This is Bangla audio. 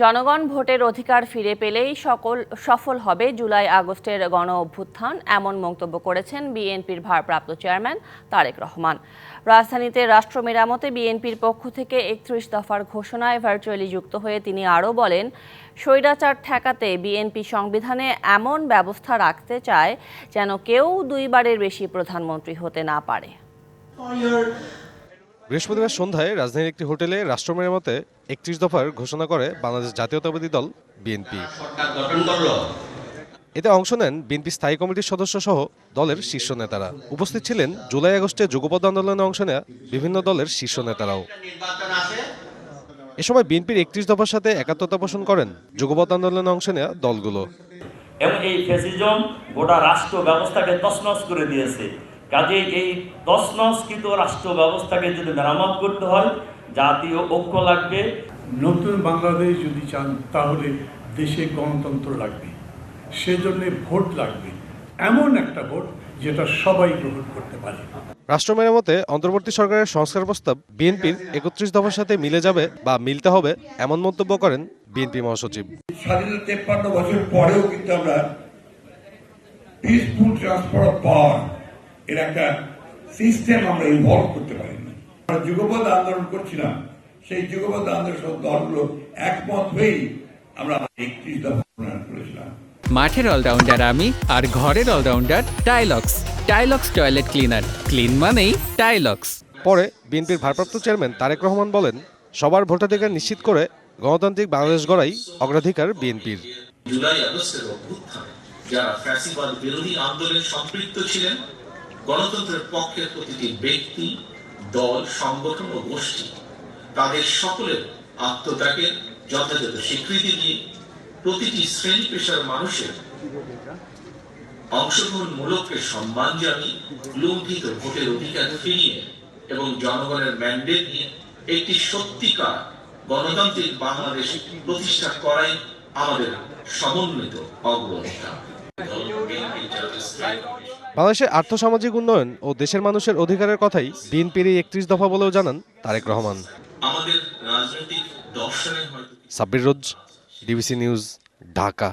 জনগণ ভোটের অধিকার ফিরে পেলেই সফল হবে জুলাই আগস্টের গণ অভ্যুত্থান, এমন মন্তব্য করেছেন বিএনপির ভারপ্রাপ্ত চেয়ারম্যান তারেক রহমান। রাজধানীতে রাষ্ট্র মেরামতে বিএনপির পক্ষ থেকে ৩১ দফার ঘোষণায় ভার্চুয়ালি যুক্ত হয়ে তিনি আরও বলেন, স্বৈরাচার ঠেকাতে বিএনপি সংবিধানে এমন ব্যবস্থা রাখতে চায় যেন কেউ দুইবারের বেশি প্রধানমন্ত্রী হতে না পারে। বৃহস্পতিবার সন্ধ্যায় রাজধানীর একটি হোটেলে রাষ্ট্র মেরামতে ৩১ দফার ঘোষণা করে বাংলাদেশ জাতীয়তাবাদী দল বিএনপি। এতে অংশ নেন বিএনপি স্থায়ী কমিটির সদস্য সহ দলের শীর্ষ নেতারা। উপস্থিত ছিলেন জুলাই আগস্টে যুগপৎ আন্দোলনে অংশ নেওয়া বিভিন্ন দলের শীর্ষ নেতারাও। এ সময় বিএনপির ৩১ দফার সাথে একাত্মতা পোষণ করেন যুগপৎ আন্দোলনে অংশ নেওয়া দলগুলো। এবং এই ফ্যাসিজম গোটা রাষ্ট্র ব্যবস্থাকে তছনছ করে দিয়েছে। কাজেই এই তছনছকৃত রাষ্ট্র ব্যবস্থাকে যদি মেরামত করতে হয়, জাতীয় ঐক্য লাগবে। নতুন বাংলাদেশ যদি চান তাহলে দেশে গণতন্ত্র লাগবে, সেজন্য ভোট লাগবে, এমন একটা ভোট যেটা সবাই গ্রহণ করতে পারে। রাষ্ট্র মেরামতে অন্তর্বর্তী সরকারের সংস্কার প্রস্তাব বিএনপির ৩১ দফার সাথে মিলে যাবে বা মিলতে হবে, এমন মন্তব্য করেন বিএনপি মহাসচিব। স্বাধীনতা ৫৩ বছর পরেও কিন্তু আমরা পিসফুল ট্রান্সফার অফ পাওয়ার এর একটা সিস্টেম আমরা ইনভলভ করতে পারিনি। আমরা যুগপৎ আন্দোলন করছিলাম, সেই যুগপৎ আন্দোলন সব দলগুলো একমত হয়েই আমরা ৩১ দফা প্রণয়ন করেছিলাম। মাঠের অলরাউন্ডার আমি, আর ঘরের allrounder Tylox. Tylox toilet cleaner, clean মানেই টাইলক্স। পরে বিএনপির ভারপ্রাপ্ত চেয়ারম্যান তারেক রহমান বলেন, সবার ভোটাধিকার নিশ্চিত করে গণতান্ত্রিক বাংলাদেশ গড়াই অগ্রাধিকার বিএনপির। জুলাই আগস্টের অভ্যুত্থানে যারা ফ্যাসিবাদ বিরোধী আন্দোলনে সম্পৃক্ত ছিলেন, গণতন্ত্রের পক্ষের প্রতিটি ব্যক্তি, দল, সংগঠন ও গোষ্ঠী তাদের সকলের আত্মত্যাগের যথাযথ স্বীকৃতি দিয়ে প্রতিটি শ্রেণী পেশার মানুষের অংশগ্রহণমূলককে সম্মান জানিয়ে লুণ্ঠিত ভোটের অধিকার ফিরিয়ে এবং জনগণের ম্যান্ডেট নিয়ে একটি সত্যিকার গণতান্ত্রিক বাংলাদেশ প্রতিষ্ঠা করাই আমাদের সমন্বিত অগ্রাধিকার। বাংলাদেশের আর্থসামাজিক উন্নয়ন ও দেশের মানুষের অধিকারের কথাই বিএনপির এই ৩১ দফা বলেও জানান তারেক রহমান। আমাদের রাজনৈতিক দর্শনে হয়তো সাব্বির রোজ, ডিবিসি নিউজ, ঢাকা।